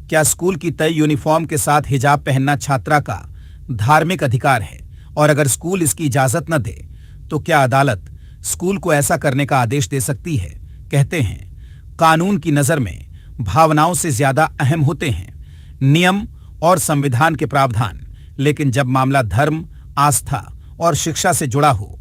क्या स्कूल की तय यूनिफॉर्म के साथ हिजाब पहनना छात्रा का धार्मिक अधिकार है? और अगर स्कूल इसकी इजाजत न दे तो क्या अदालत स्कूल को ऐसा करने का आदेश दे सकती है? कहते हैं, कानून की नजर में भावनाओं से ज्यादा अहम होते हैं नियम और संविधान के प्रावधान। लेकिन जब मामला धर्म, आस्था और शिक्षा से जुड़ा हो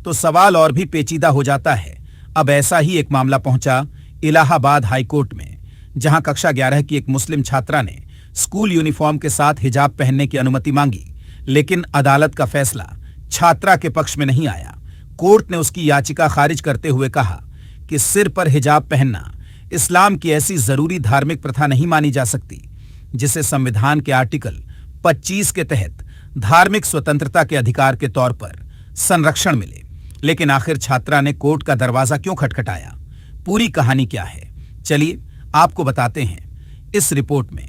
तो सवाल और भी पेचीदा हो जाता है। अब ऐसा ही एक मामला पहुंचा इलाहाबाद हाईकोर्ट में, जहां कक्षा 11 की एक मुस्लिम छात्रा ने स्कूल यूनिफॉर्म के साथ हिजाब पहनने की अनुमति मांगी, लेकिन अदालत का फैसला छात्रा के पक्ष में नहीं आया। कोर्ट ने उसकी याचिका खारिज करते हुए कहा कि सिर पर हिजाब पहनना इस्लाम की ऐसी जरूरी धार्मिक प्रथा नहीं मानी जा सकती जिसे संविधान के आर्टिकल 25 के तहत धार्मिक स्वतंत्रता के अधिकार के तौर पर संरक्षण मिले। लेकिन आखिर छात्रा ने कोर्ट का दरवाजा क्यों खटखटाया? पूरी कहानी क्या है, चलिए आपको बताते हैं इस रिपोर्ट में।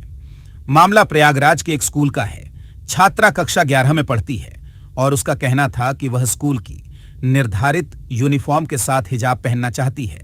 मामला प्रयागराज के एक स्कूल का है। छात्रा कक्षा 11 में पढ़ती है और उसका कहना था कि वह स्कूल की निर्धारित यूनिफॉर्म के साथ हिजाब पहनना चाहती है।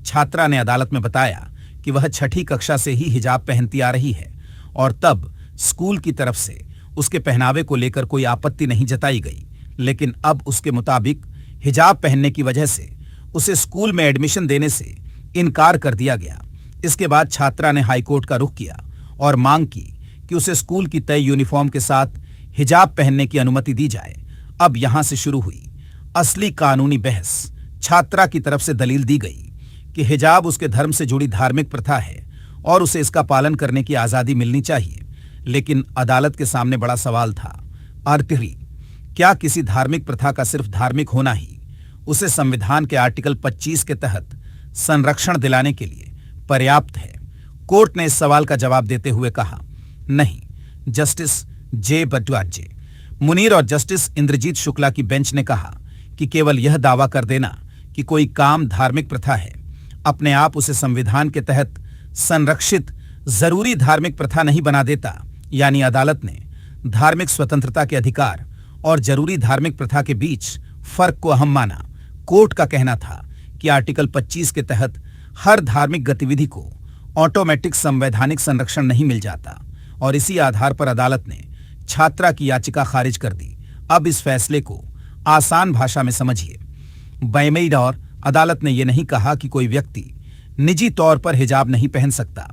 छात्रा ने अदालत में बताया कि वह 6ठी कक्षा से ही हिजाब पहनती आ रही है और तब स्कूल की तरफ से उसके पहनावे को लेकर कोई आपत्ति नहीं जताई गई। लेकिन अब उसके मुताबिक हिजाब पहनने की वजह से उसे स्कूल में एडमिशन देने से इनकार कर दिया गया। इसके बाद छात्रा ने हाईकोर्ट का रुख किया और मांग की कि उसे स्कूल की तय यूनिफॉर्म के साथ हिजाब पहनने की अनुमति दी जाए। अब यहां से शुरू हुई असली कानूनी बहस। छात्रा की तरफ से दलील दी गई कि हिजाब उसके धर्म से जुड़ी धार्मिक प्रथा है और उसे इसका पालन करने की आजादी मिलनी चाहिए। लेकिन अदालत के सामने बड़ा सवाल था, आर्टिकल क्या किसी धार्मिक प्रथा का सिर्फ धार्मिक होना ही उसे संविधान के आर्टिकल 25 के तहत संरक्षण दिलाने के लिए पर्याप्त है? कोर्ट ने इस सवाल का जवाब देते हुए कहा, नहीं। जस्टिस जे भट्टाचार्य मुनीर और जस्टिस इंद्रजीत शुक्ला की बेंच ने कहा कि केवल यह दावा कर देना कि कोई काम धार्मिक प्रथा है अपने आप उसे संविधान के तहत संरक्षित जरूरी धार्मिक प्रथा नहीं बना देता। यानी अदालत ने धार्मिक स्वतंत्रता के अधिकार और जरूरी धार्मिक प्रथा के बीच फर्क को अहम माना। कोर्ट का कहना था कि आर्टिकल 25 के तहत हर धार्मिक गतिविधि को ऑटोमेटिक संवैधानिक संरक्षण नहीं मिल जाता और इसी आधार पर अदालत ने छात्रा की याचिका खारिज कर दी। अब इस फैसले को आसान भाषा में समझिए। बायमेड और अदालत ने यह नहीं कहा कि कोई व्यक्ति निजी तौर पर हिजाब नहीं पहन सकता।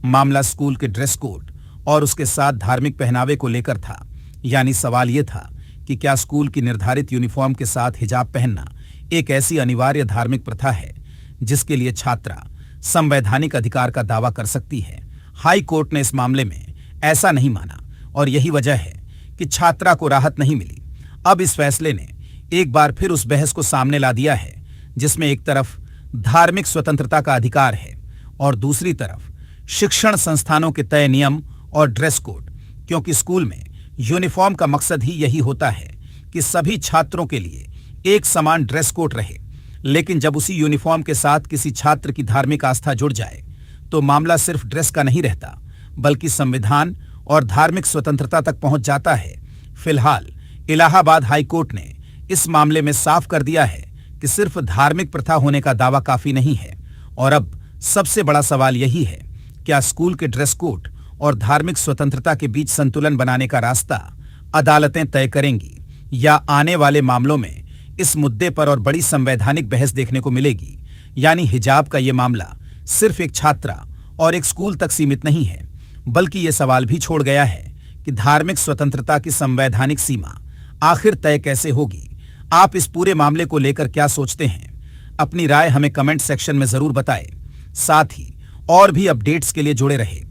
मामला स्कूल के ड्रेस कोड और उसके साथ धार्मिक पहनावे को लेकर था। यानी सवाल यह था कि क्या स्कूल की निर्धारित यूनिफॉर्म के साथ हिजाब पहनना एक ऐसी अनिवार्य धार्मिक प्रथा है जिसके लिए छात्रा संवैधानिक अधिकार का दावा कर सकती है। हाई कोर्ट ने इस मामले में ऐसा नहीं माना और यही वजह है कि छात्रा को राहत नहीं मिली। अब इस फैसले ने एक बार फिर उस बहस को सामने ला दिया है जिसमें एक तरफ धार्मिक स्वतंत्रता का अधिकार है और दूसरी तरफ शिक्षण संस्थानों के तय नियम और ड्रेस कोड। क्योंकि स्कूल में यूनिफॉर्म का मकसद ही यही होता है कि सभी छात्रों के लिए एक समान ड्रेस कोड रहे। लेकिन जब उसी यूनिफॉर्म के साथ किसी छात्र की धार्मिक आस्था जुड़ जाए तो मामला सिर्फ ड्रेस का नहीं रहता बल्कि संविधान और धार्मिक स्वतंत्रता तक पहुंच जाता है। फिलहाल इलाहाबाद हाईकोर्ट ने इस मामले में साफ कर दिया है कि सिर्फ धार्मिक प्रथा होने का दावा काफी नहीं है। और अब सबसे बड़ा सवाल यही है, क्या स्कूल के ड्रेस कोड और धार्मिक स्वतंत्रता के बीच संतुलन बनाने का रास्ता अदालतें तय करेंगी या आने वाले मामलों में इस मुद्दे पर और बड़ी संवैधानिक बहस देखने को मिलेगी? यानी हिजाब का ये मामला सिर्फ एक छात्रा और एक स्कूल तक सीमित नहीं है बल्कि ये सवाल भी छोड़ गया है कि धार्मिक स्वतंत्रता की संवैधानिक सीमा आखिर तय कैसे होगी। आप इस पूरे मामले को लेकर क्या सोचते हैं? अपनी राय हमें कमेंट सेक्शन में जरूर बताएं। साथ ही और भी अपडेट्स के लिए जुड़े रहें।